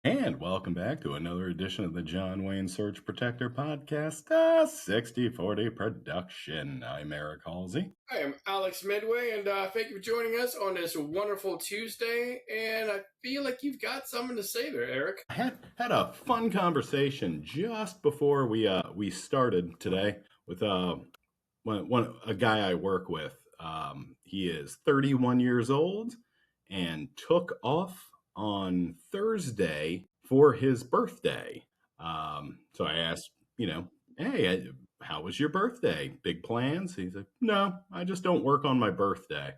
And welcome back to another edition of the John Wayne Surge Protector Podcast, a 60/40 production. I'm Eric Halsey. Hi, I'm Alex Midway, and thank you for joining us on this wonderful Tuesday. And I feel like you've got something to say there, Eric. I had a fun conversation just before we started today with a guy I work with. He is 31 years old and took off on Thursday for his birthday. So I asked, hey, how was your birthday? Big plans? He's like, no, I just don't work on my birthday.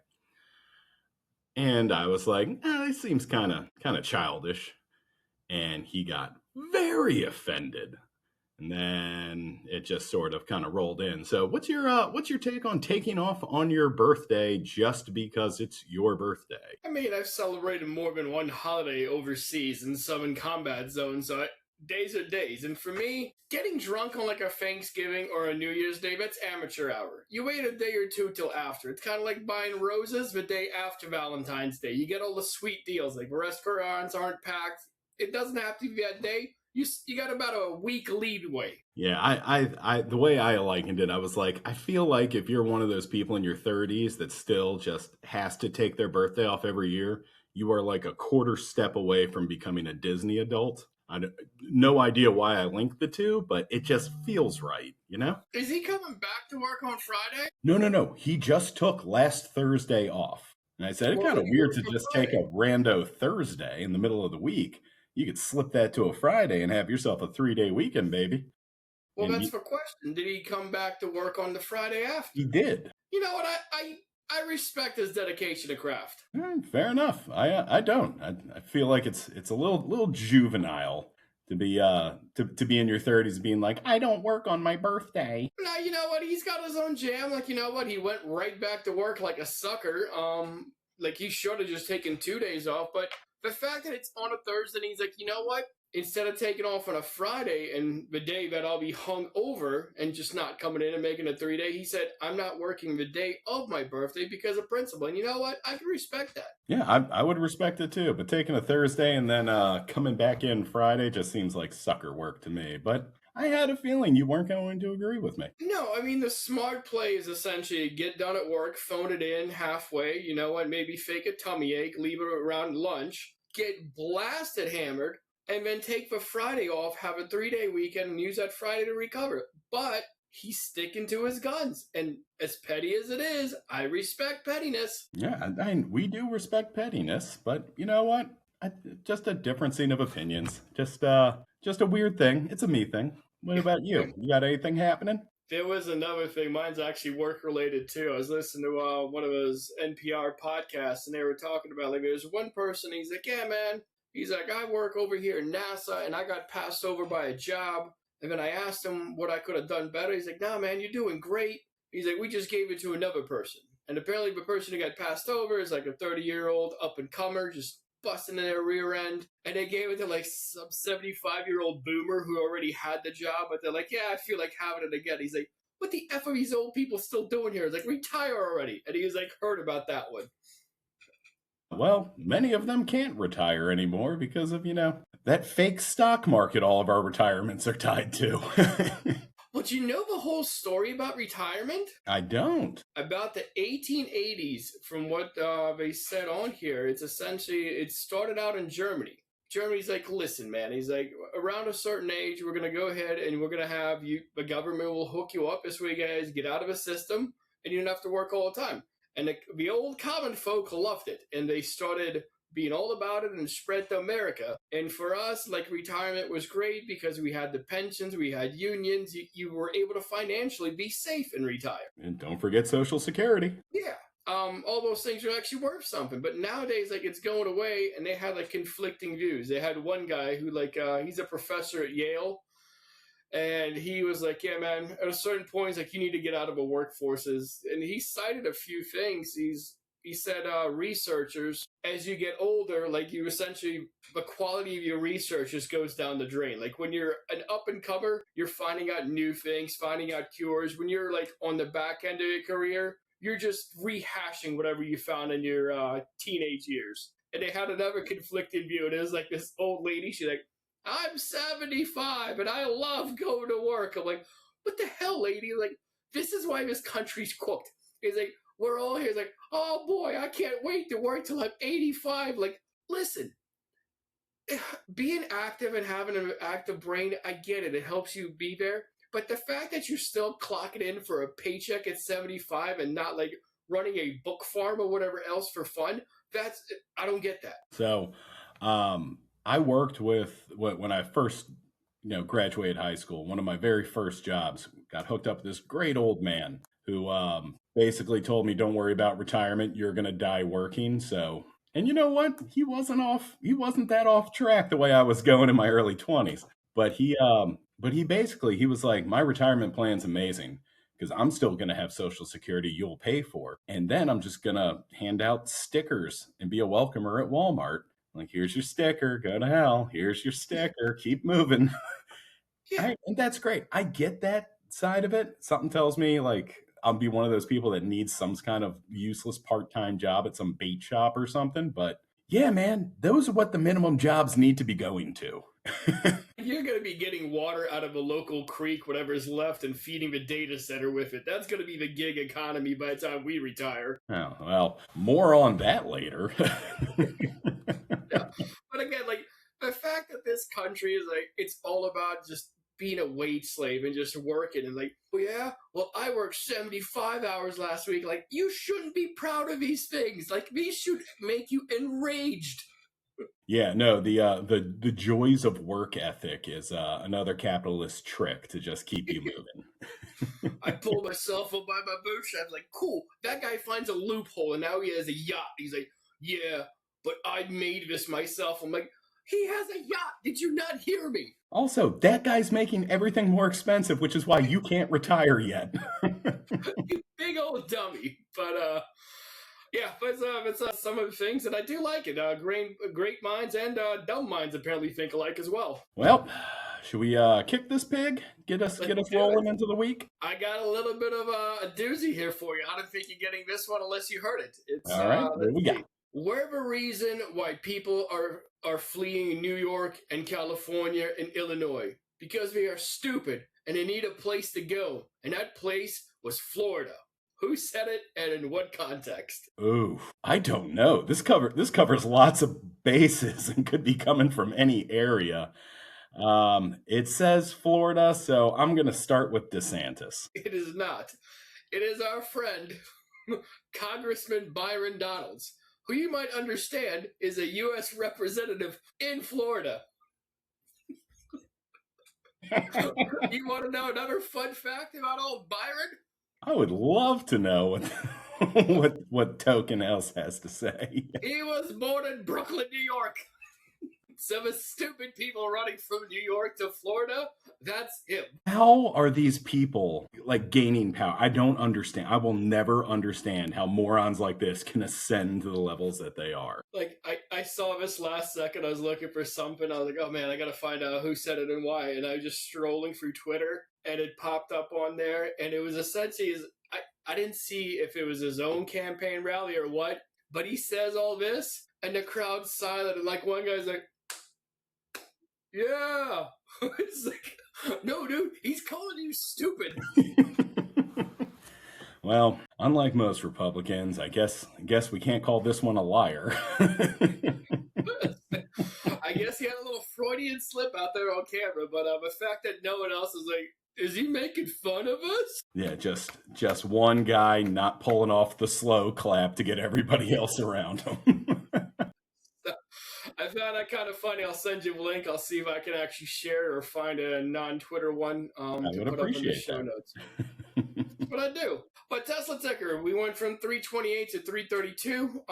And I was like, this seems kind of childish. And he got very offended. And then it just sort of kind of rolled in. So what's your take on taking off on your birthday just because it's your birthday? I mean, I've celebrated more than one holiday overseas and some in combat zones, so days are days. And for me, getting drunk on like a Thanksgiving or a New Year's Day, that's amateur hour. You wait a day or two till after. It's kind of like buying roses the day after Valentine's Day. You get all the sweet deals, like restaurants aren't packed. It doesn't have to be that day. You got about a week leadway. Yeah, I the way I likened it, I was like, I feel like if you're one of those people in your 30s that still just has to take their birthday off every year, you are like a quarter step away from becoming a Disney adult. No idea why I linked the two, but it just feels right, you know? Is he coming back to work on Friday? No. He just took last Thursday off. And I said, it's kind of weird to just take a rando Thursday in the middle of the week. You could slip that to a Friday and have yourself a 3-day weekend, baby. Well, and that's the question. Did he come back to work on the Friday after? He did. You know what? I respect his dedication to craft. Fair enough. I don't. I feel like it's a little juvenile to be in your 30s being like, I don't work on my birthday. Now, you know what? He's got his own jam. Like, you know what? He went right back to work like a sucker. Like he should have just taken 2 days off, but the fact that it's on a Thursday, and he's like, you know what? Instead of taking off on a Friday and the day that I'll be hung over and just not coming in and making a 3-day, he said, I'm not working the day of my birthday because of principle. And you know what? I can respect that. Yeah, I would respect it too. But taking a Thursday and then coming back in Friday just seems like sucker work to me. But I had a feeling you weren't going to agree with me. No, I mean, the smart play is essentially get done at work, phone it in halfway, you know what, maybe fake a tummy ache, leave it around lunch, get blasted hammered, and then take the Friday off, have a 3-day weekend, and use that Friday to recover. But he's sticking to his guns. And as petty as it is, I respect pettiness. Yeah, we do respect pettiness, but you know what? Just a differencing of opinions. Just a weird thing. It's a me thing. What about you? You got anything happening? There was another thing. Mine's actually work-related, too. I was listening to one of those NPR podcasts, and they were talking about, like, there's one person, he's like, yeah, man. He's like, I work over here in NASA, and I got passed over by a job. And then I asked him what I could have done better. He's like, nah, man, you're doing great. He's like, we just gave it to another person. And apparently the person who got passed over is like a 30-year-old up-and-comer, just busting in their rear end. And they gave it to like some 75-year-old boomer who already had the job. But they're like, yeah, I feel like having it again. He's like, what the F are these old people still doing here? It's like, retire already. And he was like, heard about that one. Well, many of them can't retire anymore because of, that fake stock market all of our retirements are tied to. Well, do you know the whole story about retirement? I don't. About the 1880s, from what they said on here, it's essentially, it started out in Germany. Germany's like, listen, man, he's like, around a certain age, we're going to go ahead and we're going to have you, the government will hook you up this way, guys, get out of the system, and you don't have to work all the time. And the old common folk loved it, and they started being all about it and spread to America. And for us, like, retirement was great because we had the pensions, we had unions, you were able to financially be safe and retire. And don't forget Social Security. Yeah. All those things are actually worth something. But nowadays, like, it's going away, and they had, like, conflicting views. They had one guy who, like, he's a professor at Yale, and he was like, yeah, man, at a certain point, he's like, you need to get out of the workforces. And he cited a few things. He said researchers, as you get older, like, you essentially, the quality of your research just goes down the drain. Like, when you're an up-and-comer, you're finding out new things, finding out cures. When you're, like, on the back end of your career, you're just rehashing whatever you found in your teenage years. and they had another conflicting view. And it was like this old lady. She's like, I'm 75 and I love going to work. I'm like, what the hell, lady? Like, this is why this country's cooked. He's like, we're all here. He's like, oh boy, I can't wait to work till I'm 85. Like, listen, being active and having an active brain, I get it. It helps you be there. But the fact that you're still clocking in for a paycheck at 75 and not like running a book farm or whatever else for fun, I don't get that. So, I worked with when I first, graduated high school. One of my very first jobs, got hooked up with this great old man who basically told me, "Don't worry about retirement. You're gonna die working." So, and you know what? He wasn't that off track the way I was going in my early 20s. But he basically he was like, "My retirement plan's amazing because I'm still going to have Social Security you'll pay for. And then I'm just going to hand out stickers and be a welcomer at Walmart. Like, here's your sticker, go to hell. Here's your sticker, keep moving." Yeah. Right? And that's great. I get that side of it. Something tells me, like, I'll be one of those people that needs some kind of useless part-time job at some bait shop or something. But yeah, man, those are what the minimum jobs need to be going to. You're going to be getting water out of a local creek, whatever's left, and feeding the data center with it. That's going to be the gig economy by the time we retire. Oh, well, more on that later. Yeah. But again, like, the fact that this country is like, it's all about just being a wage slave and just working and like, oh yeah, well, I worked 75 hours last week. Like, you shouldn't be proud of these things. Like, these should make you enraged. Yeah, no, the joys of work ethic is another capitalist trick to just keep you moving. I pulled myself up by my bootstraps. Like, cool. That guy finds a loophole and now he has a yacht. He's like, yeah, but I made this myself. I'm like, he has a yacht. Did you not hear me? Also, that guy's making everything more expensive, which is why you can't retire yet. You big old dummy. But yeah, but it's some of the things, and I do like it. Great minds and dumb minds apparently think alike as well. Well, should we kick this pig? Get us rolling into the week? I got a little bit of a doozy here for you. I don't think you're getting this one unless you heard it. It's all right. There we go. Whatever reason why people are fleeing New York and California and Illinois, because they are stupid and they need a place to go, and that place was Florida. Who said it and in what context? Ooh, I don't know. This covers lots of bases and could be coming from any area. It says Florida, so I'm going to start with DeSantis. It is not. It is our friend, Congressman Byron Donalds, who you might understand is a U.S. representative in Florida. You want to know another fun fact about old Byron? I would love to know what Token else has to say. He was born in Brooklyn, New York. Some of stupid people running from New York to Florida, that's him. How are these people like gaining power? I don't understand. I will never understand how morons like this can ascend to the levels that they are. Like, I saw this last second. I was looking for something. I was like, oh man, I got to find out who said it and why. And I was just strolling through Twitter and it popped up on there. And it was essentially, I didn't see if it was his own campaign rally or what, but he says all this and the crowd's silent. And like one guy's like, yeah. It's like, no, dude, he's calling you stupid. Well, unlike most Republicans, I guess we can't call this one a liar. I guess he had a little Freudian slip out there on camera, but the fact that no one else is like, is he making fun of us? Yeah, just one guy not pulling off the slow clap to get everybody else around him. I found that kind of funny. I'll send you a link. I'll see if I can actually share or find a non-Twitter one to put up in the show notes. But I do. But Tesla ticker, we went from 328 to 332.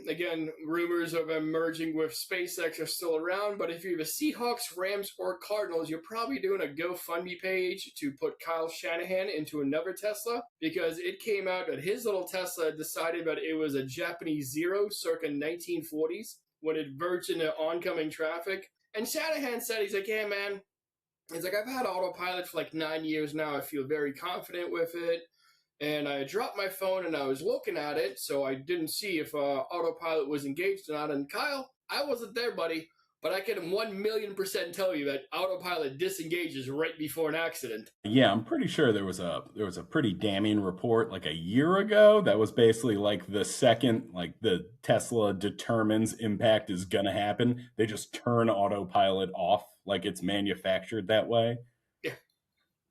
Again, rumors of them merging with SpaceX are still around. But if you're the Seahawks, Rams, or Cardinals, you're probably doing a GoFundMe page to put Kyle Shanahan into another Tesla, because it came out that his little Tesla decided that it was a Japanese Zero circa 1940s when it verged into oncoming traffic. And Shanahan said, he's like, yeah, man. He's like, I've had Autopilot for like 9 years now. I feel very confident with it. and I dropped my phone and I was looking at it, so I didn't see if Autopilot was engaged or not. And Kyle, I wasn't there, buddy, but I can 1,000,000% tell you that Autopilot disengages right before an accident. Yeah, I'm pretty sure there was a pretty damning report like a year ago that was basically like the second like the Tesla determines impact is gonna happen, they just turn autopilot off like it's manufactured that way.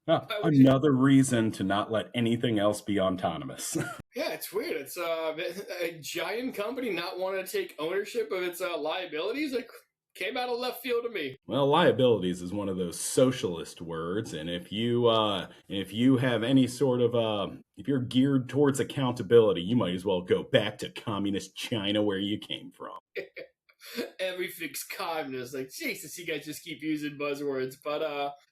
Yeah, Another reason to not let anything else be autonomous. yeah, it's weird. It's a giant company not wanting to take ownership of its liabilities. Like came out of left field to me. Well, liabilities is one of those socialist words, and if you have any sort of if you're geared towards accountability, you might as well go back to communist China where you came from. Everything's communist. Like, Jesus, you guys just keep using buzzwords. But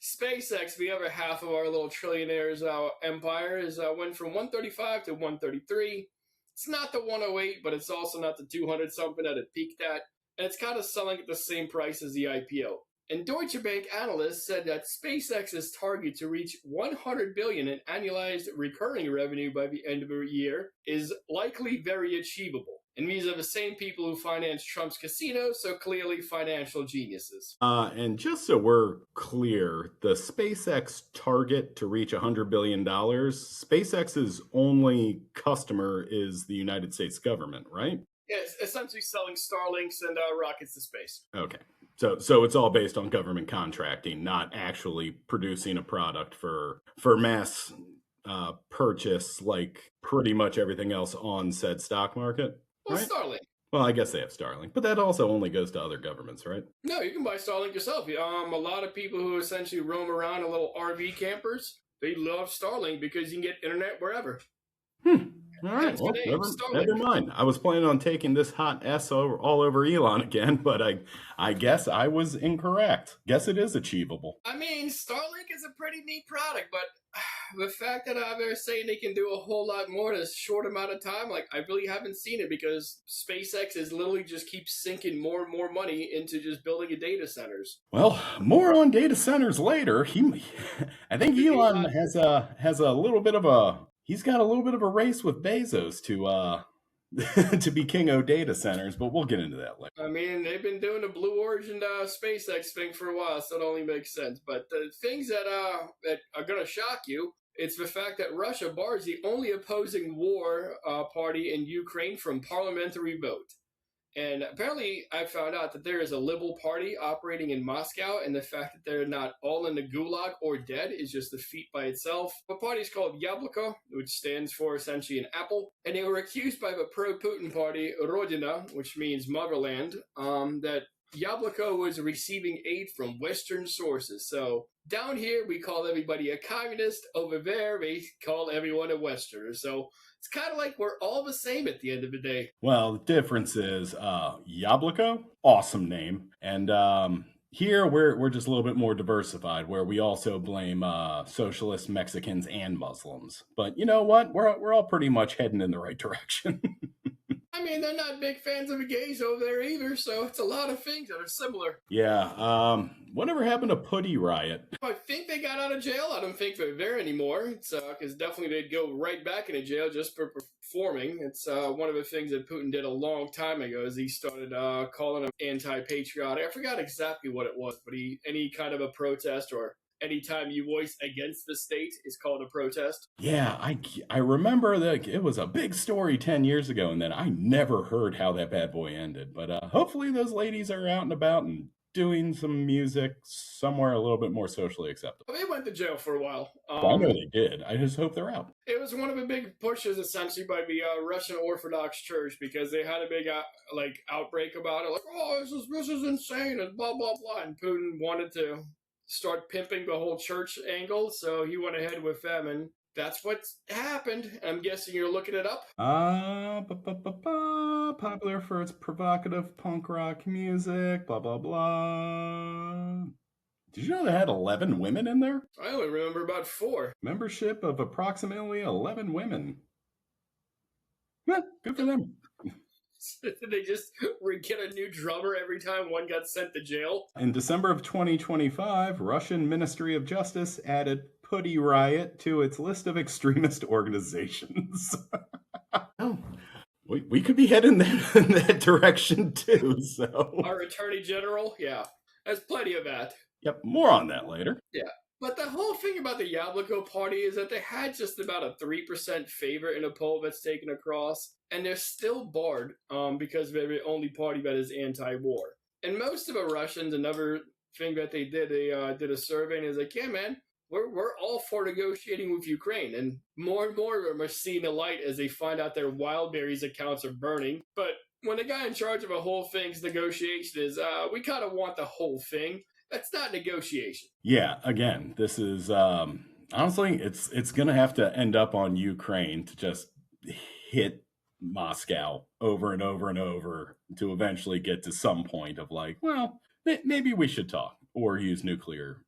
SpaceX, the other half of our little trillionaires empire, is went from 135 to 133. It's not the 108, but it's also not the 200 something that it peaked at. And it's kind of selling at the same price as the IPO. And Deutsche Bank analysts said that SpaceX's target to reach 100 billion in annualized recurring revenue by the end of the year is likely very achievable. And these are the same people who financed Trump's casino, so clearly financial geniuses. And just so we're clear, the SpaceX target to reach $100 billion, SpaceX's only customer is the United States government, right? Yeah, it's essentially selling Starlinks and rockets to space. Okay. So it's all based on government contracting, not actually producing a product for mass purchase like pretty much everything else on said stock market. Well, Right? Starlink. Well, I guess they have Starlink, but that also only goes to other governments, right? No, you can buy Starlink yourself. A lot of people who essentially roam around in little RV campers, they love Starlink because you can get internet wherever. All right, Hence the well, name, never Starlink. mind. I was planning on taking this hot S all over Elon again, but I guess I was incorrect. Guess it is achievable. I mean, Starlink is a pretty neat product, but the fact that they're saying they can do a whole lot more in a short amount of time, like, I really haven't seen it because SpaceX is literally just keeps sinking more and more money into just building data centers. Well, more on data centers later. I think Elon Elon, has a little bit of a he's got a little bit of a race with Bezos to to be king of data centers, but we'll get into that later. I mean, they've been doing the Blue Origin SpaceX thing for a while, so it only makes sense. But the things that are going to shock you, it's the fact that Russia bars the only opposing war party in Ukraine from parliamentary vote. And apparently, I found out that there is a liberal party operating in Moscow, and the fact that they're not all in the gulag or dead is just a feat by itself. The party is called Yabloko, which stands for essentially an apple, and they were accused by the pro-Putin party Rodina, which means motherland, that Yabloko was receiving aid from Western sources. So down here, we call everybody a communist. Over there, they call everyone a Westerner. So it's kind of like we're all the same at the end of the day. Well, the difference is Yabloko, awesome name, and here we're just a little bit more diversified, where we also blame socialists, Mexicans, and Muslims. But you know what? We're all pretty much heading in the right direction. I mean, they're not big fans of the gays over there either, so it's a lot of things that are similar. Yeah. Whatever happened to Putty Riot? I think they got out of jail. I don't think they're there anymore. It's because definitely they'd go right back into jail just for performing. It's one of the things that Putin did a long time ago is he started calling them anti-patriotic. I forgot exactly what it was, but any kind of a protest or anytime you voice against the state is called a protest. Yeah, I remember that it was a big story 10 years ago, and then I never heard how that bad boy ended. But hopefully those ladies are out and about and doing some music somewhere a little bit more socially acceptable. They went to jail for a while. Well, I know they did. I just hope they're out. It was one of the big pushes, essentially, by the Russian Orthodox Church because they had a big outbreak about it. Like, oh, this is insane, and blah blah blah. And Putin wanted to start pimping the whole church angle, so he went ahead with them, and that's what's happened. I'm guessing you're looking it up. Popular for its provocative punk rock music, blah blah blah. Did you know they had 11 women in there? I only remember about 4. Membership of approximately 11 women. Yeah, good for them. Did they just get a new drummer every time one got sent to jail? In December of 2025, Russian Ministry of Justice added Putty Riot to its list of extremist organizations. Oh, we could be heading in that direction too. So, Our Attorney General, yeah, there's plenty of that. yep, more on that later. Yeah. But the whole thing about the Yabloko party is that they had just about a 3% favor in a poll that's taken across, and they're still barred because they're the only party that is anti-war. And most of the Russians, another thing that they did a survey and is like, yeah, man, we're all for negotiating with Ukraine. And more of them are seeing the light as they find out their Wildberries accounts are burning. But when the guy in charge of a whole thing's negotiation is, we kind of want the whole thing. That's not negotiation. Yeah, again, this is honestly, it's going to have to end up on Ukraine to just hit Moscow over and over and over to eventually get to some point of like, well, maybe we should talk or use nuclear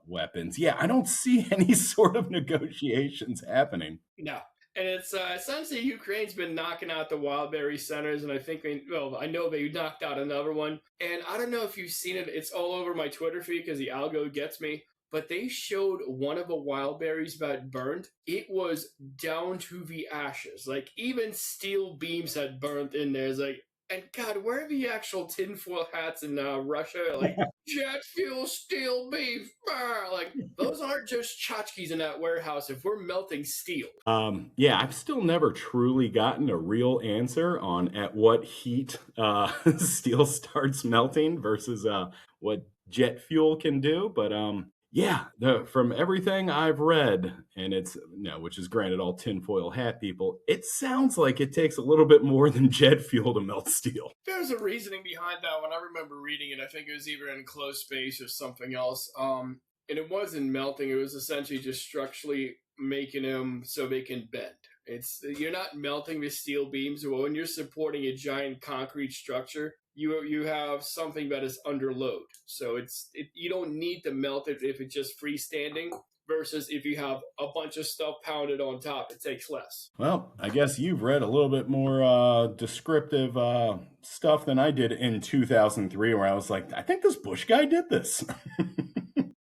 weapons. Yeah, I don't see any sort of negotiations happening. No. And it's essentially Ukraine's been knocking out the Wildberry centers, and I think I know they knocked out another one. And I don't know if you've seen it; it's all over my Twitter feed because the algo gets me. But they showed one of the Wildberries that burned. It was down to the ashes. Like even steel beams had burned in there. It's like, and God, where are the actual tinfoil hats in Russia? Like jet fuel, steel beams, like those aren't just tchotchkes in that warehouse. If we're melting steel, yeah, I've still never truly gotten a real answer on at what heat steel starts melting versus what jet fuel can do. But yeah, from everything I've read, and it's which is granted all tinfoil hat people, it sounds like it takes a little bit more than jet fuel to melt steel. There's a reasoning behind that one. I remember reading it. I think it was either in Close Space or something else. And it wasn't melting. It was essentially just structurally making them so they can bend. You're not melting the steel beams. When you're supporting a giant concrete structure, you have something that is under load. So you don't need to melt it if it's just freestanding versus if you have a bunch of stuff pounded on top, it takes less. Well, I guess you've read a little bit more descriptive stuff than I did in 2003, where I was like, I think this Bush guy did this.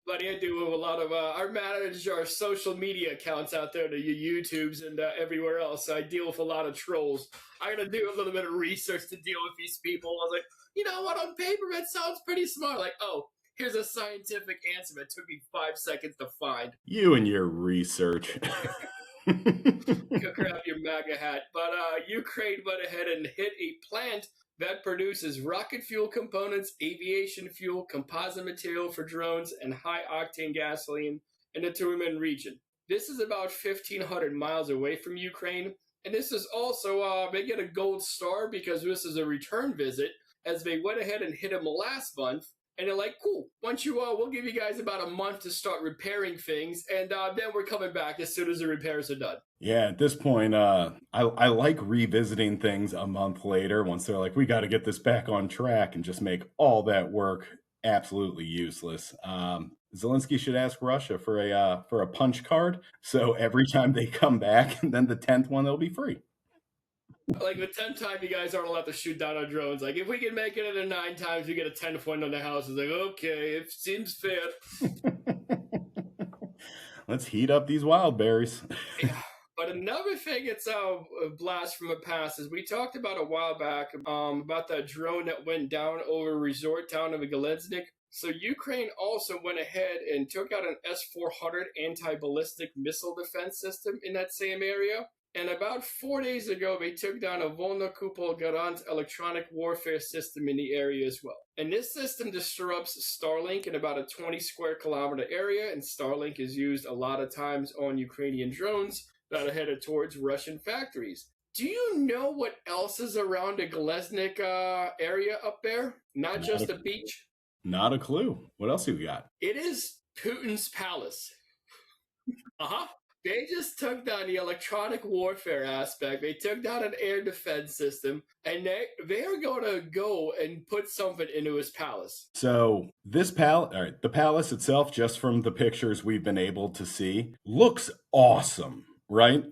But I do with a lot of our manage our social media accounts out there, the YouTubes and everywhere else. I deal with a lot of trolls. I got to do a little bit of research to deal with these people. I was like, you know what? On paper, that sounds pretty smart. Like, oh, here's a scientific answer that took me 5 seconds to find. You and your research. Go grab your MAGA hat. But Ukraine went ahead and hit a plant that produces rocket fuel components, aviation fuel, composite material for drones, and high-octane gasoline in the Turman region. This is about 1,500 miles away from Ukraine, and this is also, they get a gold star because this is a return visit, as they went ahead and hit them last month, and they're like, cool, once you, we'll give you guys about a month to start repairing things, and then we're coming back as soon as the repairs are done. Yeah, at this point, I like revisiting things a month later once they're like, we got to get this back on track and just make all that work absolutely useless. Zelensky should ask Russia for a punch card, so every time they come back, and then the 10th one, they'll be free. Like the 10th time, you guys aren't allowed to shoot down our drones. Like if we can make it into 9 times, we get a 10th one on the house. It's like, okay, it seems fair. Let's heat up these wild berries. Yeah. But another thing, it's a blast from the past, is we talked about a while back about that drone that went down over a resort town of Galeznik. So Ukraine also went ahead and took out an S-400 anti-ballistic missile defense system in that same area. And about 4 days ago, they took down a Volna Kupol Garant electronic warfare system in the area as well. And this system disrupts Starlink in about a 20 square kilometer area, and Starlink is used a lot of times on Ukrainian drones that are headed towards Russian factories. Do you know what else is around the Galeznik area up there? Not just the beach? Not a clue. What else you got? It is Putin's palace. Uh-huh. They just took down the electronic warfare aspect. They took down an air defense system, and they're going to go and put something into his palace. So this the palace itself, just from the pictures we've been able to see, looks awesome, right?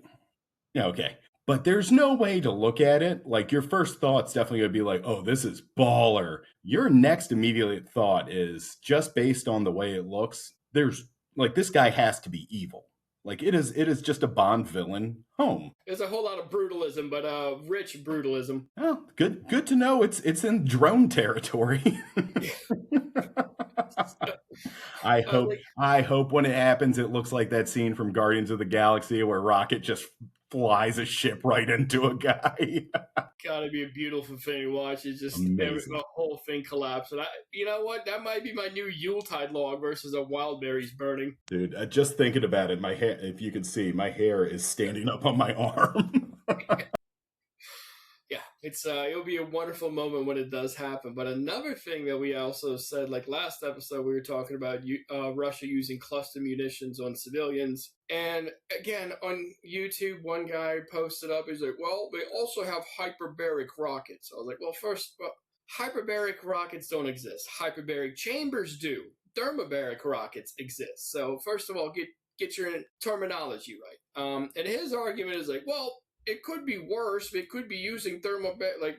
Yeah, okay. But there's no way to look at it. Like, your first thought's definitely going to be like, oh, this is baller. Your next immediate thought is, just based on the way it looks, there's like this guy has to be evil. Like it is just a Bond villain home. There's a whole lot of brutalism, but rich brutalism. Oh, good to know it's in drone territory. Like, I hope when it happens it looks like that scene from Guardians of the Galaxy where Rocket just flies a ship right into a guy. gotta be a beautiful thing to watch. It's just Amazing. the whole thing collapsed. And you know what? That might be my new Yuletide log versus a wild berries burning. Dude, just thinking about it, my hair, if you can see, my hair is standing up on my arm. Yeah, it'll be a wonderful moment when it does happen. But another thing that we also said, like last episode, we were talking about Russia using cluster munitions on civilians. And again, on YouTube, one guy posted up, he's like, well, they also have hyperbaric rockets. I was like, well, hyperbaric rockets don't exist. Hyperbaric chambers do. Thermobaric rockets exist. So first of all, get your terminology right. And his argument is like, well, it could be worse. It could be using thermobaric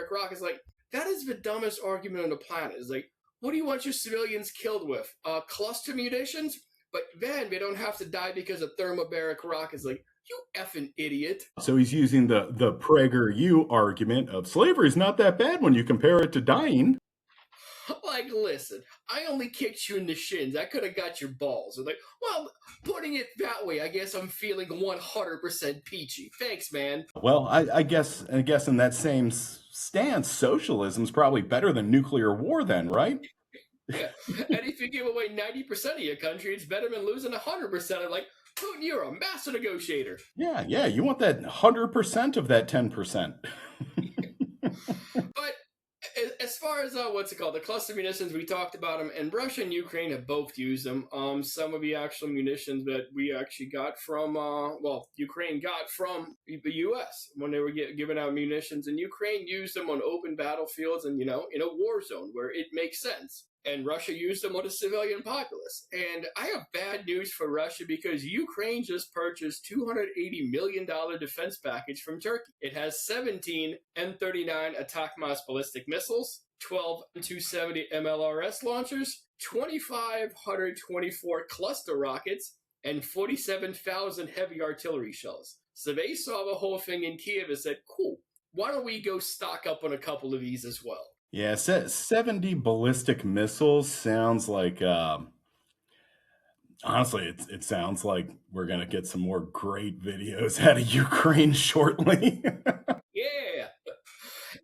rockets. Like, that is the dumbest argument on the planet. It's like, what do you want your civilians killed with? Cluster munitions? But then they don't have to die because of thermobaric rockets. Like, you effing idiot. So he's using the PragerU argument of slavery is not that bad when you compare it to dying. Like, listen, I only kicked you in the shins. I could have got your balls. Like, well, putting it that way, I guess I'm feeling 100% peachy. Thanks, man. Well, I guess in that same stance, socialism's probably better than nuclear war then, right? Yeah. And if you give away 90% of your country, it's better than losing 100%. I'm like, Putin, you're a master negotiator. Yeah, you want that 100% of that 10%. But as far as the cluster munitions, we talked about them, and Russia and Ukraine have both used them. Some of the actual munitions that we actually got from, Ukraine got from the U.S. when they were giving out munitions, and Ukraine used them on open battlefields and in a war zone where it makes sense. And Russia used them on a civilian populace. And I have bad news for Russia because Ukraine just purchased $280 million defense package from Turkey. It has 17 M39 ATACMS ballistic missiles, 12 M270 MLRS launchers, 2,524 cluster rockets, and 47,000 heavy artillery shells. So they saw the whole thing in Kiev and said, cool, why don't we go stock up on a couple of these as well? Yeah, 70 ballistic missiles sounds like, honestly, it sounds like we're going to get some more great videos out of Ukraine shortly. Yeah.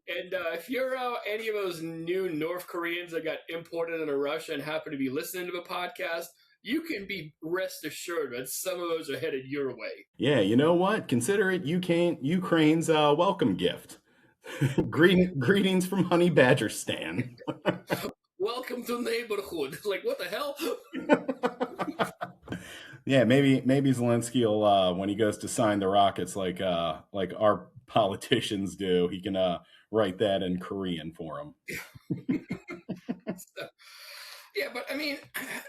And if you're any of those new North Koreans that got imported into Russia and happen to be listening to the podcast, you can be rest assured that some of those are headed your way. Yeah, you know what? Consider it Ukraine's welcome gift. Greetings from Honey Badger Stan. Welcome to the neighborhood. Like, what the hell? Yeah, maybe Zelensky will, when he goes to sign the rockets, like our politicians do, he can write that in Korean for him. Yeah, but I mean,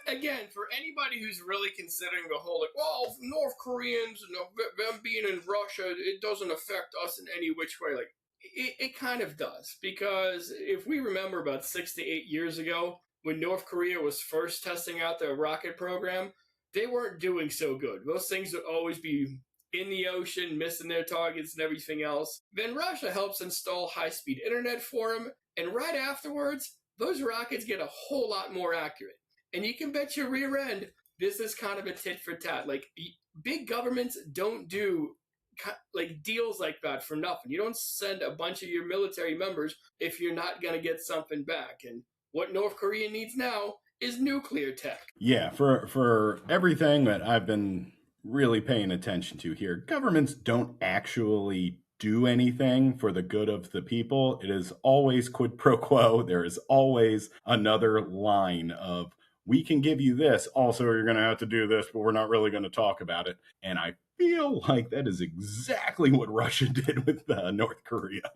again, for anybody who's really considering the whole, like, well, North Koreans, them being in Russia, it doesn't affect us in any which way. Like, it kind of does, because if we remember about 6 to 8 years ago, when North Korea was first testing out their rocket program, they weren't doing so good. Those things would always be in the ocean, missing their targets and everything else. Then Russia helps install high-speed internet for them, and right afterwards, those rockets get a whole lot more accurate. And you can bet your rear end, this is kind of a tit for tat. Like, big governments don't do like deals like that for nothing. You don't send a bunch of your military members if you're not going to get something back. And what North Korea needs now is nuclear tech. Yeah, for everything that I've been really paying attention to here, governments don't actually do anything for the good of the people. It is always quid pro quo. There is always another line of, we can give you this, also you're going to have to do this, but we're not really going to talk about it. And I feel like that is exactly what Russia did with North Korea.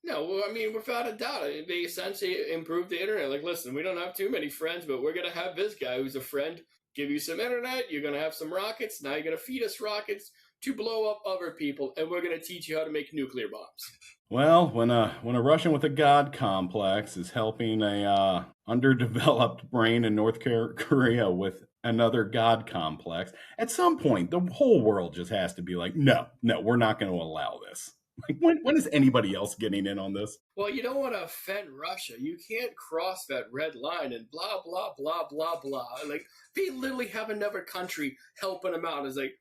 No, well, I mean, without a doubt, they essentially improved the internet. Like, listen, we don't have too many friends, but we're going to have this guy who's a friend, give you some internet, you're going to have some rockets, now you're going to feed us rockets, to blow up other people, and we're going to teach you how to make nuclear bombs. Well, when a Russian with a god complex is helping a underdeveloped brain in North Korea with another god complex, at some point the whole world just has to be like, no, we're not going to allow this. Like, when is anybody else getting in on this? Well, you don't want to offend Russia. You can't cross that red line and blah, blah, blah, blah, blah. Like, they literally have another country helping them out. It's like,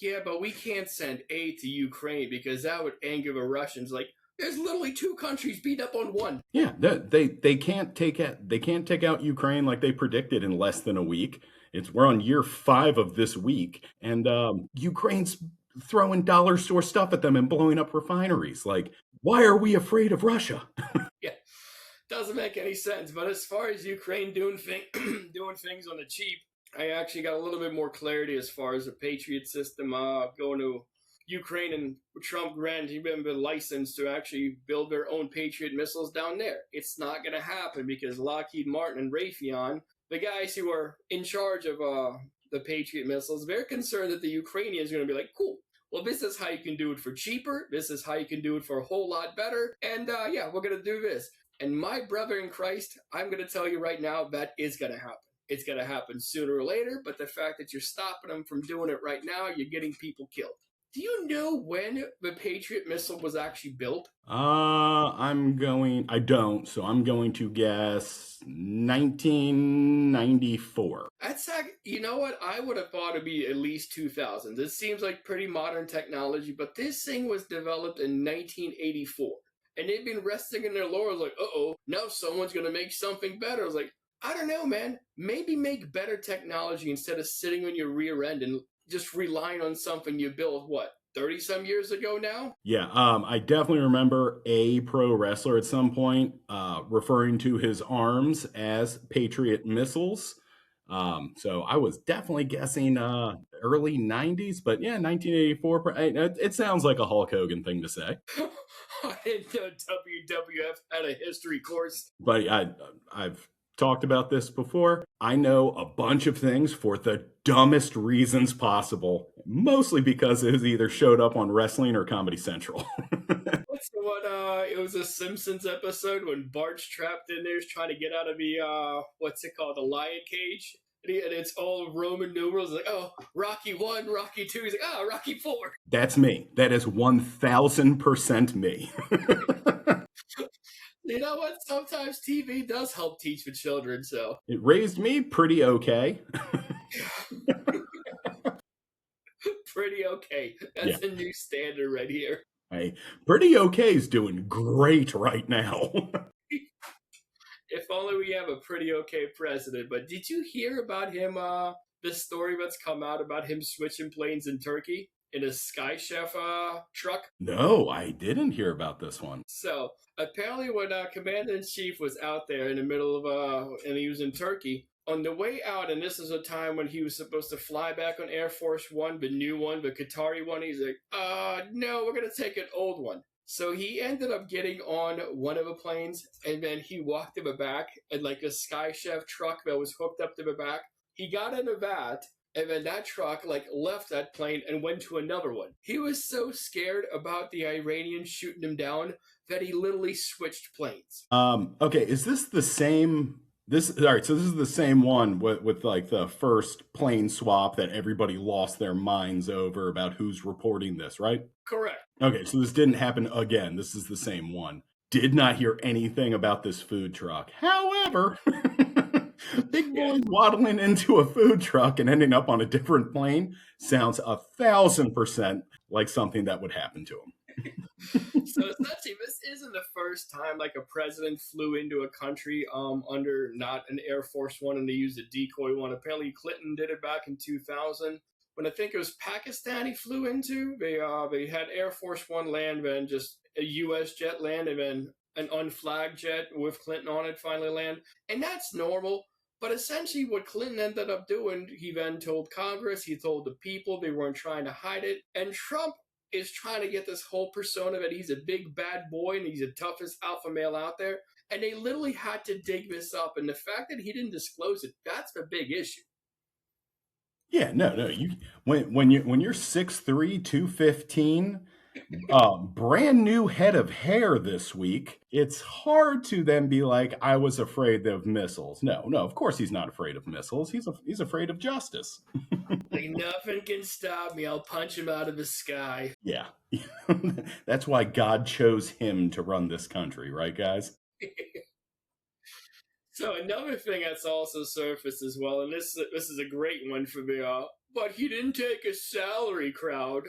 yeah, but we can't send aid to Ukraine because that would anger the Russians. Like, there's literally two countries beat up on one. Yeah, they can't take out Ukraine like they predicted in less than a week. We're on year 5 of this week, and Ukraine's throwing dollar store stuff at them and blowing up refineries. Like, why are we afraid of Russia? Yeah, doesn't make any sense. But as far as Ukraine doing things on the cheap, I actually got a little bit more clarity as far as the Patriot system going to Ukraine, and Trump granted them the license to actually build their own Patriot missiles down there. It's not going to happen because Lockheed Martin and Raytheon, the guys who are in charge of the Patriot missiles, they're concerned that the Ukrainians are going to be like, cool, well, this is how you can do it for cheaper. This is how you can do it for a whole lot better. And yeah, we're going to do this. And my brother in Christ, I'm going to tell you right now, that is going to happen. It's going to happen sooner or later, but the fact that you're stopping them from doing it right now, you're getting people killed. Do you know when the Patriot missile was actually built? I don't, so I'm going to guess 1994. You know what? I would have thought it'd be at least 2000. This seems like pretty modern technology, but this thing was developed in 1984. And they've been resting in their laurels like, uh-oh, now someone's going to make something better. I was like, I don't know, man. Maybe make better technology instead of sitting on your rear end and just relying on something you built, 30-some years ago now? Yeah, I definitely remember a pro wrestler at some point referring to his arms as Patriot missiles. So I was definitely guessing early 90s, but yeah, 1984. It sounds like a Hulk Hogan thing to say. I didn't know WWF had a history course. But I've talked about this before. I know a bunch of things for the dumbest reasons possible, mostly because it was either showed up on wrestling or Comedy Central. What's the one? It was a Simpsons episode when Bart's trapped in there, trying to get out of the what's it called, the lion cage, and it's all Roman numerals. Like, oh, Rocky 1, Rocky 2. He's like, oh, Rocky 4. That's me. That is 1000% me. You know what? Sometimes TV does help teach the children, so. It raised me pretty okay. Pretty okay. That's a new standard right here. Hey, pretty okay is doing great right now. If only we have a pretty okay president. But did you hear about him, the story that's come out about him switching planes in Turkey in a Sky Chef truck? No, I didn't hear about this one. So apparently when Commander-in-Chief was out there in the middle of, and he was in Turkey, on the way out, and this is a time when he was supposed to fly back on Air Force One, the new one, the Qatari one, he's like, no, we're going to take an old one. So he ended up getting on one of the planes, and then he walked to the back, and like a Sky Chef truck that was hooked up to the back, he got into that, and then that truck left that plane and went to another one. He was so scared about the Iranians shooting him down that he literally switched planes. Okay, is this the same? All right, so this is the same one with the first plane swap that everybody lost their minds over about who's reporting this, right? Correct. Okay, so this didn't happen again. This is the same one. Did not hear anything about this food truck. However, big boy waddling into a food truck and ending up on a different plane sounds 1000% like something that would happen to him. So essentially, this isn't the first time a president flew into a country under not an Air Force One and they used a decoy one. Apparently, Clinton did it back in 2000 when I think it was Pakistan he flew into. They had Air Force One land, then just a U.S. jet land, and then an unflagged jet with Clinton on it finally land, and that's normal. But essentially, what Clinton ended up doing, he then told Congress, he told the people, they weren't trying to hide it, and Trump is trying to get this whole persona that he's a big bad boy and he's the toughest alpha male out there. And they literally had to dig this up. And the fact that he didn't disclose it, that's the big issue. Yeah, no. You when you're 6'3", 215, brand new head of hair this week, it's hard to then be like, I was afraid of missiles. No, of course he's not afraid of missiles. He's afraid of justice. Like nothing can stop me. I'll punch him out of the sky. Yeah. That's why God chose him to run this country, right, guys? So another thing that's also surfaced as well, and this is a great one for me. But he didn't take a salary crowd.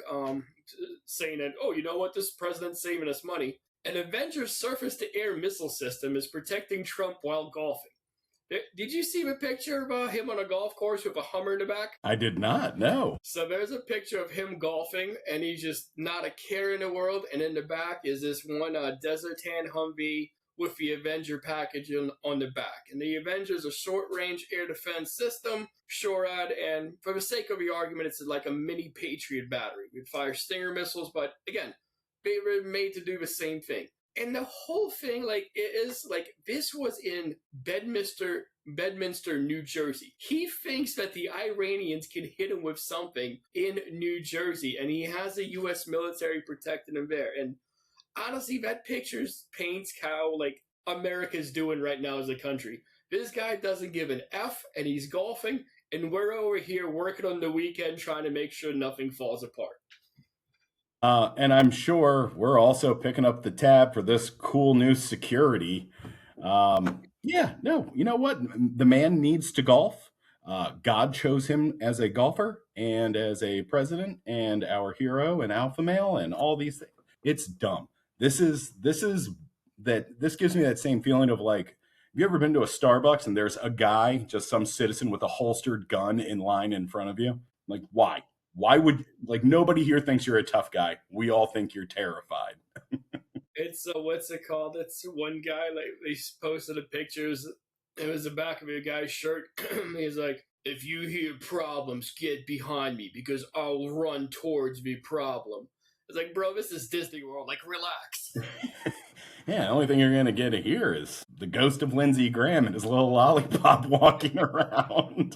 Saying that, oh, you know what, this president's saving us money. An Avenger surface-to-air missile system is protecting Trump while golfing. Did you see the picture of him on a golf course with a Hummer in the back? I did not, no. So there's a picture of him golfing, and he's just not a care in the world. And in the back is this one desert tan Humvee with the Avenger package on the back. And the Avenger is a short-range air defense system, SHORAD, and for the sake of the argument, it's like a mini Patriot battery. It fires Stinger missiles, but again, they were made to do the same thing. And the whole thing, like, it is like this was in Bedminster, New Jersey. He thinks that the Iranians can hit him with something in New Jersey, and he has a U.S. military protecting him there. And honestly, that picture paints how like America's doing right now as a country. This guy doesn't give an F, and he's golfing, and we're over here working on the weekend trying to make sure nothing falls apart. And I'm sure we're also picking up the tab for this cool new security. Yeah, no, you know what? The man needs to golf. God chose him as a golfer and as a president and our hero and alpha male and all these things. It's dumb. This gives me that same feeling of like, have you ever been to a Starbucks and there's a guy, just some citizen with a holstered gun in line in front of you? Like, why? Why would, like, nobody here thinks you're a tough guy. We all think you're terrified. It's what's it called? It's one guy, like, they posted the pictures. It was the back of a guy's shirt. He's like, if you hear problems, get behind me because I'll run towards the problem. It's like, bro, this is Disney World. Like, relax. Yeah, the only thing you're going to get to hear is the ghost of Lindsey Graham and his little lollipop walking around.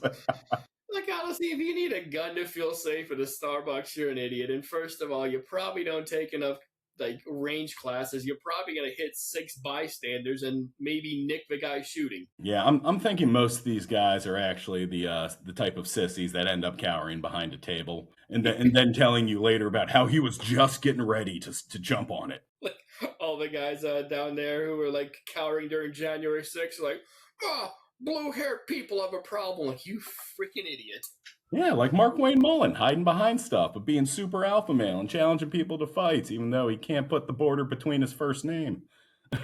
Like, honestly, if you need a gun to feel safe at a Starbucks, you're an idiot. And first of all, you probably don't take enough like range classes. You're probably going to hit 6 bystanders and maybe nick the guy shooting. Yeah, I'm thinking most of these guys are actually the type of sissies that end up cowering behind a table and then telling you later about how he was just getting ready to jump on it. Like all the guys down there who were like cowering during January 6th, like, oh, blue-haired people have a problem. Like, you freaking idiot. Yeah, like Mark Wayne Mullen hiding behind stuff, but being super alpha male and challenging people to fights, even though he can't put the border between his first name.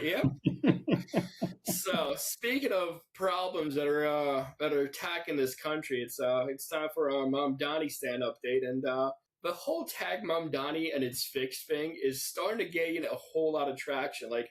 Yep. So, speaking of problems that are attacking this country, it's time for our Mom Donnie stand update, and the whole tag Mom Donnie and its fixed thing is starting to gain a whole lot of traction. Like,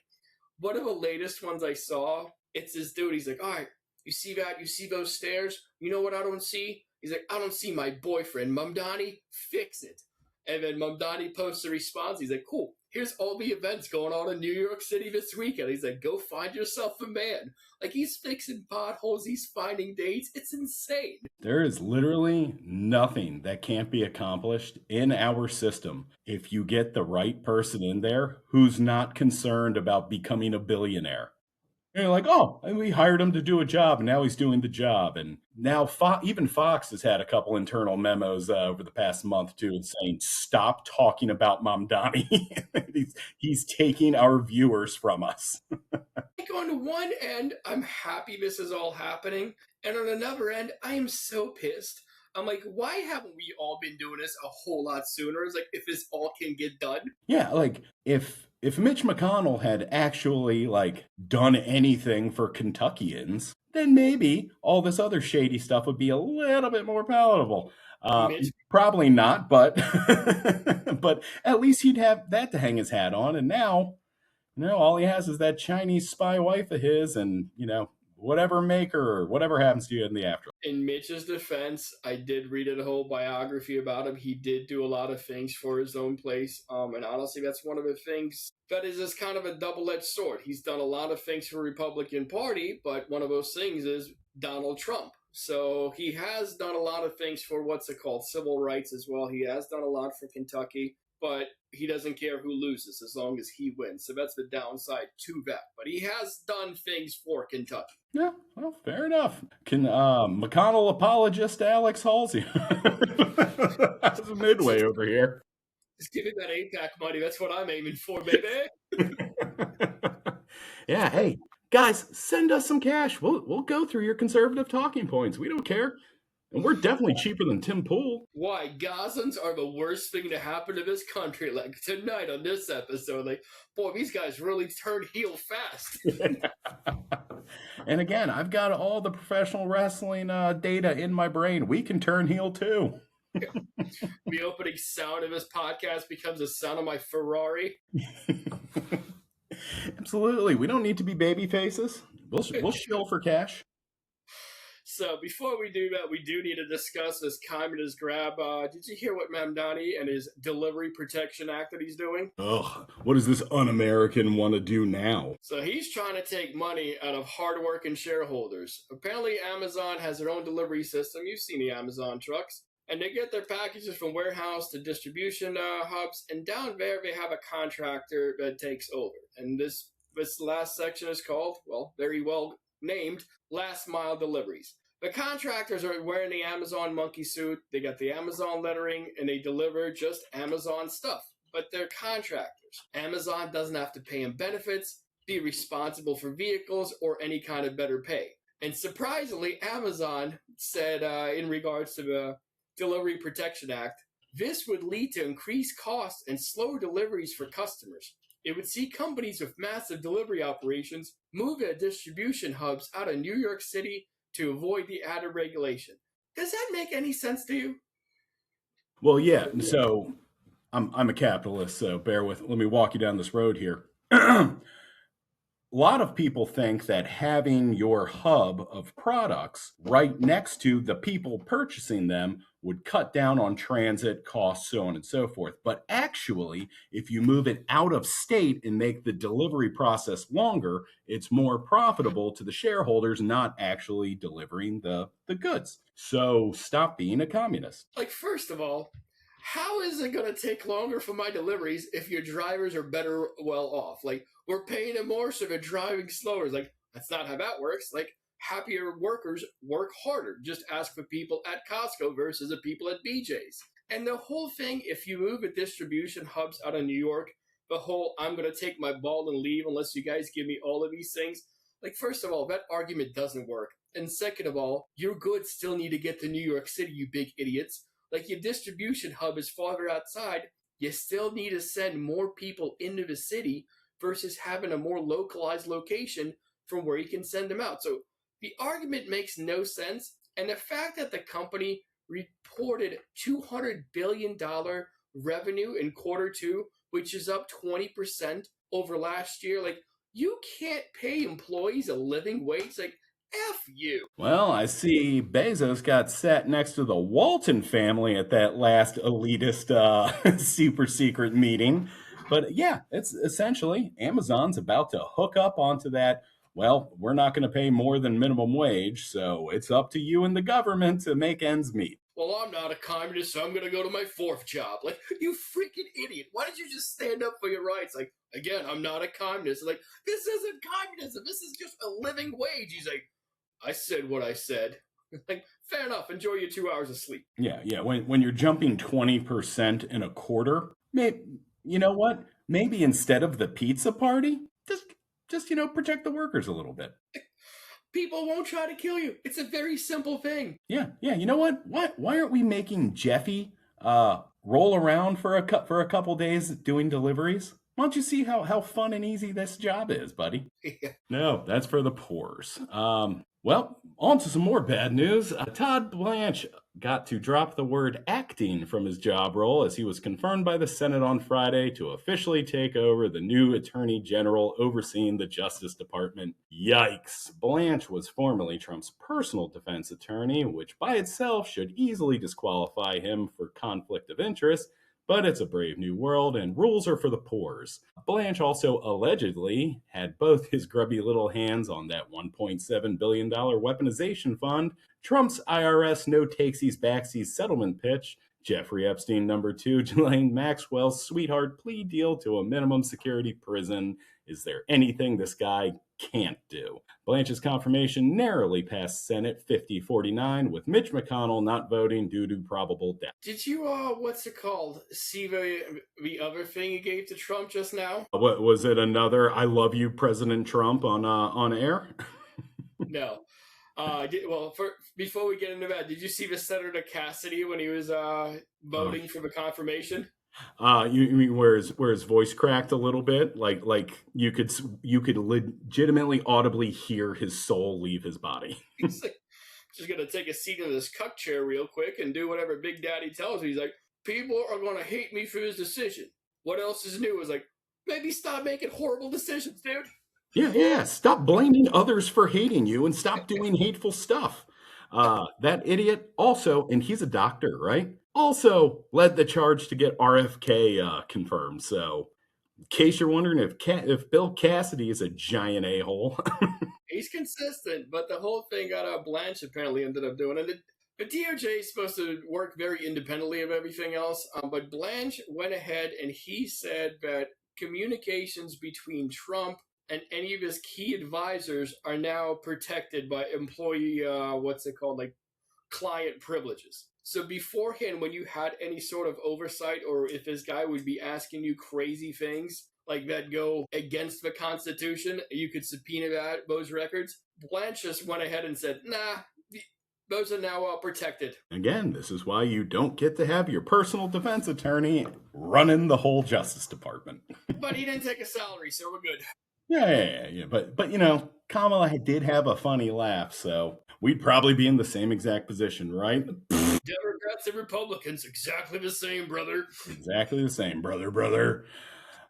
one of the latest ones I saw, it's this dude. He's like, all right, you see that? You see those stairs? You know what I don't see? He's like, I don't see my boyfriend. Mom Donnie, fix it. And then Mom Donnie posts a response. He's like, cool, here's all the events going on in New York City this weekend. He's like, go find yourself a man. Like, he's fixing potholes. He's finding dates. It's insane. There is literally nothing that can't be accomplished in our system if you get the right person in there who's not concerned about becoming a billionaire. And you're like, oh, we hired him to do a job, and now he's doing the job. And now even Fox has had a couple internal memos over the past month, too, saying, stop talking about Mom Donnie. he's taking our viewers from us. Like, on one end, I'm happy this is all happening. And on another end, I am so pissed. I'm like, why haven't we all been doing this a whole lot sooner? It's like, if this all can get done. Yeah, like, if Mitch McConnell had actually like done anything for Kentuckians, then maybe all this other shady stuff would be a little bit more palatable. Probably not, but but at least he'd have that to hang his hat on. And now, all he has is that Chinese spy wife of his, and whatever maker or whatever happens to you in the afterlife. In Mitch's defense, I did read a whole biography about him. He did do a lot of things for his own place. And honestly, that's one of the things that is just kind of a double-edged sword. He's done a lot of things for the Republican Party, but one of those things is Donald Trump. So he has done a lot of things for what's it called, civil rights as well. He has done a lot for Kentucky, but he doesn't care who loses as long as he wins. So that's the downside to that. But he has done things for Kentucky. Yeah, well, fair enough. Can McConnell apologist Alex Halsey? That's midway over here. Just give me that APAC money. That's what I'm aiming for, baby. Yeah, hey, guys, send us some cash. We'll go through your conservative talking points. We don't care. And we're definitely cheaper than Tim Pool. Why Gazans are the worst thing to happen to this country. Like tonight on this episode, like, boy, these guys really turned heel fast. And again, I've got all the professional wrestling data in my brain. We can turn heel too. The opening sound of this podcast becomes the sound of my Ferrari. Absolutely. We don't need to be baby faces. We'll shill for cash. So before we do that, we do need to discuss this communist grab. Did you hear what Mamdani and his Delivery Protection Act that he's doing? Ugh, what does this un-American want to do now? So he's trying to take money out of hardworking shareholders. Apparently Amazon has their own delivery system. You've seen the Amazon trucks. And they get their packages from warehouse to distribution hubs. And down there, they have a contractor that takes over. And this last section is called, well, very well named, Last Mile Deliveries. The contractors are wearing the Amazon monkey suit. They got the Amazon lettering, and they deliver just Amazon stuff. But they're contractors. Amazon doesn't have to pay them benefits, be responsible for vehicles, or any kind of better pay. And surprisingly, Amazon said in regards to the Delivery Protection Act, this would lead to increased costs and slower deliveries for customers. It would see companies with massive delivery operations move their distribution hubs out of New York City to avoid the added regulation. Does that make any sense to you? Well, yeah. So I'm a capitalist, so bear with. Let me walk you down this road here. A lot of people think that having your hub of products right next to the people purchasing them would cut down on transit costs, so on and so forth. But actually, if you move it out of state and make the delivery process longer, it's more profitable to the shareholders not actually delivering the goods. So stop being a communist. Like, first of all, how is it going to take longer for my deliveries if your drivers are better well off? Like, we're paying them more, so they're driving slower. Like, that's not how that works. Like, happier workers work harder. Just ask the people at Costco versus the people at BJ's. And the whole thing, if you move the distribution hubs out of New York, the whole I'm going to take my ball and leave unless you guys give me all of these things. Like, first of all, that argument doesn't work. And second of all, your goods still need to get to New York City, you big idiots. Like, your distribution hub is farther outside. You still need to send more people into the city versus having a more localized location from where you can send them out. So the argument makes no sense. And the fact that the company reported $200 billion revenue in quarter two, which is up 20% over last year, like, you can't pay employees a living wage. Like, F you. Well, I see Bezos got sat next to the Walton family at that last elitist super secret meeting. But yeah, it's essentially Amazon's about to hook up onto that. Well, we're not going to pay more than minimum wage, so it's up to you and the government to make ends meet. Well, I'm not a communist, so I'm going to go to my fourth job. Like, you freaking idiot. Why did you just stand up for your rights? Like, again, I'm not a communist. Like, this isn't communism. This is just a living wage. He's like, I said what I said. Like, fair enough. Enjoy your 2 hours of sleep. Yeah. When you're jumping 20% in a quarter, maybe, you know what? Maybe instead of the pizza party, just protect the workers a little bit. People won't try to kill you. It's a very simple thing. Yeah. You know what? Why aren't we making Jeffy roll around for a couple days doing deliveries? Why don't you see how fun and easy this job is, buddy? Yeah. No, that's for the poors. Well, on to some more bad news. Todd Blanche got to drop the word acting from his job role as he was confirmed by the Senate on Friday to officially take over the new Attorney General overseeing the Justice Department. Yikes. Blanche was formerly Trump's personal defense attorney, which by itself should easily disqualify him for conflict of interest. But it's a brave new world, and rules are for the poors. Blanche also allegedly had both his grubby little hands on that $1.7 billion weaponization fund, Trump's IRS no takesies backsies settlement pitch, Jeffrey Epstein #2, Ghislaine Maxwell's sweetheart plea deal to a minimum security prison. Is there anything this guy can't do? Blanche's confirmation narrowly passed Senate 50-49, with Mitch McConnell not voting due to probable death. Did you, what's it called? See the other thing he gave to Trump just now? What was it? Another "I love you, President Trump" on air? No. Before we get into that, did you see the Senator Cassidy when he was voting for the confirmation? You mean where his voice cracked a little bit, like you could legitimately audibly hear his soul leave his body. He's like, just gonna take a seat in this cuck chair real quick and do whatever Big Daddy tells me. He's like, people are gonna hate me for this decision. What else is new? Is like, maybe stop making horrible decisions, dude. Yeah. Stop blaming others for hating you and stop doing hateful stuff. That idiot also, and he's a doctor, right? Also led the charge to get RFK confirmed. So, in case you're wondering if Bill Cassidy is a giant a-hole, He's consistent, but the whole thing got Blanche apparently ended up doing it. The DOJ is supposed to work very independently of everything else, but Blanche went ahead and he said that communications between Trump and any of his key advisors are now protected by employee, like client privileges. So beforehand, when you had any sort of oversight, or if this guy would be asking you crazy things like that go against the Constitution, you could subpoena those records. Blanche just went ahead and said, nah, those are now protected. Again, this is why you don't get to have your personal defense attorney running the whole Justice Department. But he didn't take a salary, so we're good. Yeah. But you know, Kamala did have a funny laugh, so we'd probably be in the same exact position, right? Democrats and Republicans, exactly the same, brother. Exactly the same, brother.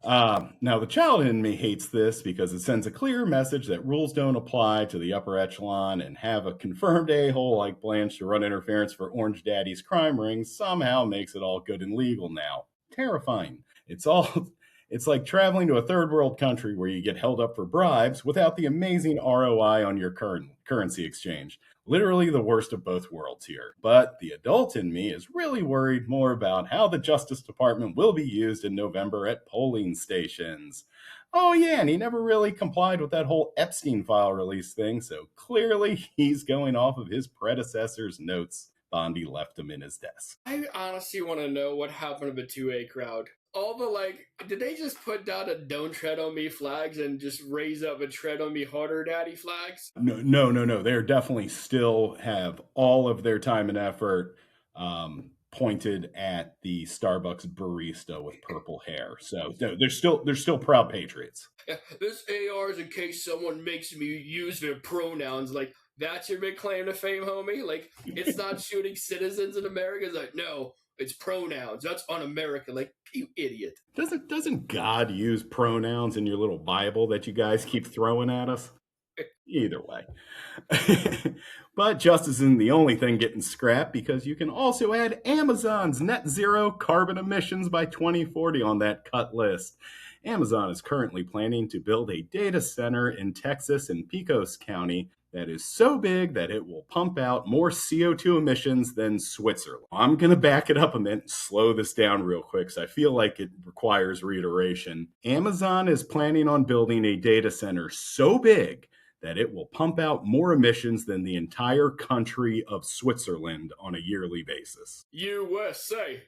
Now, the child in me hates this because it sends a clear message that rules don't apply to the upper echelon, and have a confirmed a-hole like Blanche to run interference for Orange Daddy's crime rings somehow makes it all good and legal now. Terrifying. It's like traveling to a third world country where you get held up for bribes without the amazing ROI on your currency exchange. Literally the worst of both worlds here. But the adult in me is really worried more about how the Justice Department will be used in November at polling stations. Oh yeah, and he never really complied with that whole Epstein file release thing, so clearly he's going off of his predecessor's notes Bondi left him in his desk. I honestly want to know what happened to the 2A crowd. All the, did they just put down a "Don't Tread on Me" flags and just raise up a "Tread on Me Harder, Daddy" flags? No. They're definitely still have all of their time and effort pointed at the Starbucks barista with purple hair. So they're still proud patriots. Yeah, this AR is in case someone makes me use their pronouns. Like, that's your big claim to fame, homie? Like, it's not shooting citizens in America? It's like, no. It's pronouns. That's un-American. Like, you idiot. Doesn't God use pronouns in your little Bible that you guys keep throwing at us? Either way. But justice isn't the only thing getting scrapped, because you can also add Amazon's net zero carbon emissions by 2040 on that cut list. Amazon is currently planning to build a data center in Texas in Pecos County that is so big that it will pump out more CO2 emissions than Switzerland. I'm going to back it up a minute and slow this down real quick, because I feel like it requires reiteration. Amazon is planning on building a data center so big that it will pump out more emissions than the entire country of Switzerland on a yearly basis. USA.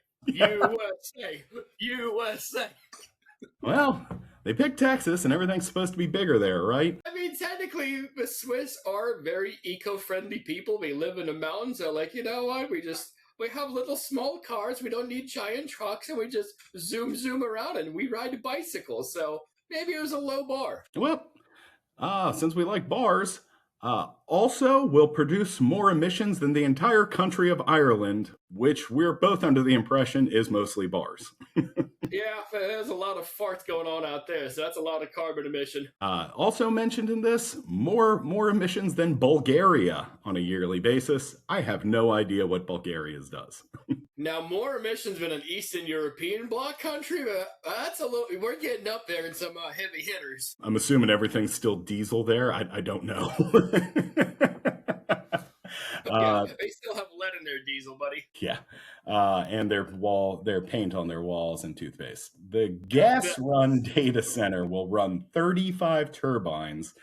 Well, they picked Texas, and everything's supposed to be bigger there, right? I mean, technically, the Swiss are very eco-friendly people. They live in the mountains. They're like, you know what? We have little small cars. We don't need giant trucks, and we just zoom around, and we ride bicycles. So maybe it was a low bar. Well, since we like bars, also will produce more emissions than the entire country of Ireland, which we're both under the impression is mostly bars. Yeah, there's a lot of farts going on out there, so that's a lot of carbon emission. Also mentioned in this, more emissions than Bulgaria on a yearly basis. I have no idea what Bulgaria's does. Now, more emissions than an Eastern European bloc country, but that's a little. We're getting up there in some heavy hitters. I'm assuming everything's still diesel there. I don't know. Yeah, they still have lead in their diesel, buddy. Yeah, and their paint on their walls and toothpaste. The gas-run data center will run 35 turbines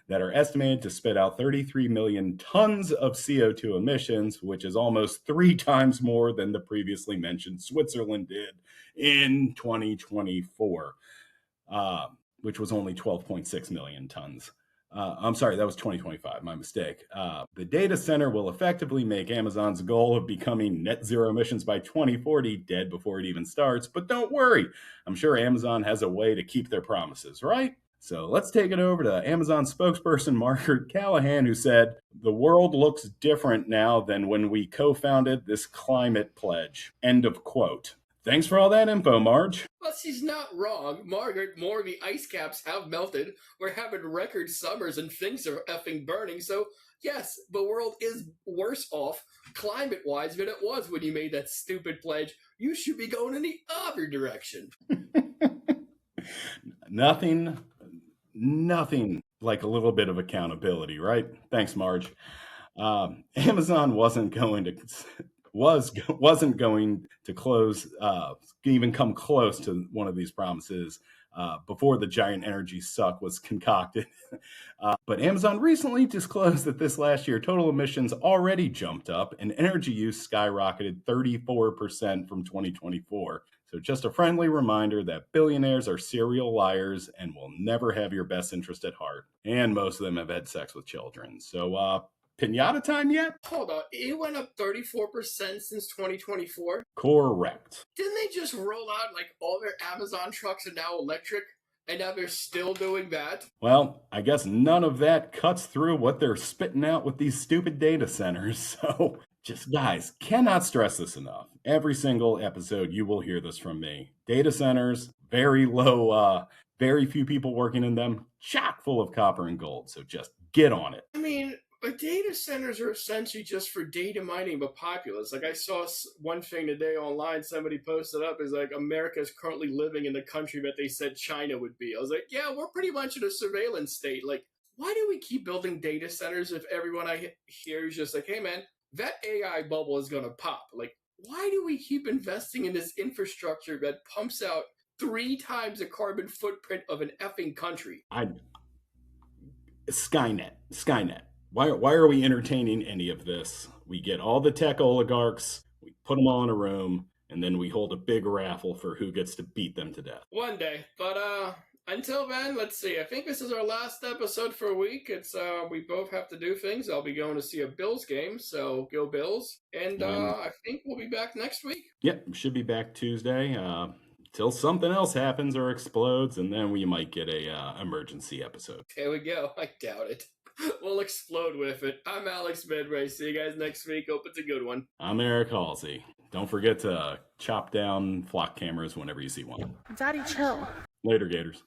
that are estimated to spit out 33 million tons of CO2 emissions, which is almost 3 times more than the previously mentioned Switzerland did in 2024, which was only 12.6 million tons. I'm sorry, that was 2025, my mistake. The data center will effectively make Amazon's goal of becoming net zero emissions by 2040 dead before it even starts. But don't worry, I'm sure Amazon has a way to keep their promises, right? So let's take it over to Amazon spokesperson Margaret Callahan, who said, "The world looks different now than when we co-founded this climate pledge." End of quote. Thanks for all that info, Marge. Well, she's not wrong. Margaret, more of the ice caps have melted. We're having record summers and things are effing burning. So, yes, the world is worse off climate-wise than it was when you made that stupid pledge. You should be going in the other direction. Nothing like a little bit of accountability, right? Thanks, Marge. Amazon wasn't going to close, even come close to one of these promises before the giant energy suck was concocted. But Amazon recently disclosed that this last year, total emissions already jumped up and energy use skyrocketed 34% from 2024. So just a friendly reminder that billionaires are serial liars and will never have your best interest at heart. And most of them have had sex with children. So, pinata time yet? Hold on, it went up 34% since 2024? Correct. Didn't they just roll out like all their Amazon trucks are now electric? And now they're still doing that? Well, I guess none of that cuts through what they're spitting out with these stupid data centers. So just, guys, cannot stress this enough. Every single episode you will hear this from me. Data centers, very low, very few people working in them, chock full of copper and gold. So just get on it. I mean, but data centers are essentially just for data mining the populace. Like I saw one thing today online, somebody posted up, is like America is currently living in the country that they said China would be. I was like, yeah, we're pretty much in a surveillance state. Like, why do we keep building data centers if everyone I hear is just like, hey man, that AI bubble is going to pop? Like, why do we keep investing in this infrastructure that pumps out 3 times the carbon footprint of an effing country? Skynet. Why are we entertaining any of this? We get all the tech oligarchs, we put them all in a room, and then we hold a big raffle for who gets to beat them to death. One day. But until then, let's see. I think this is our last episode for a week. It's we both have to do things. I'll be going to see a Bills game, so go Bills. And I think we'll be back next week. Yep, should be back Tuesday. Till something else happens or explodes, and then we might get a emergency episode. There we go. I doubt it. We'll explode with it. I'm Alex Medway. See you guys next week. Hope it's a good one. I'm Eric Halsey. Don't forget to chop down flock cameras whenever you see one. Daddy, chill. Later, Gators.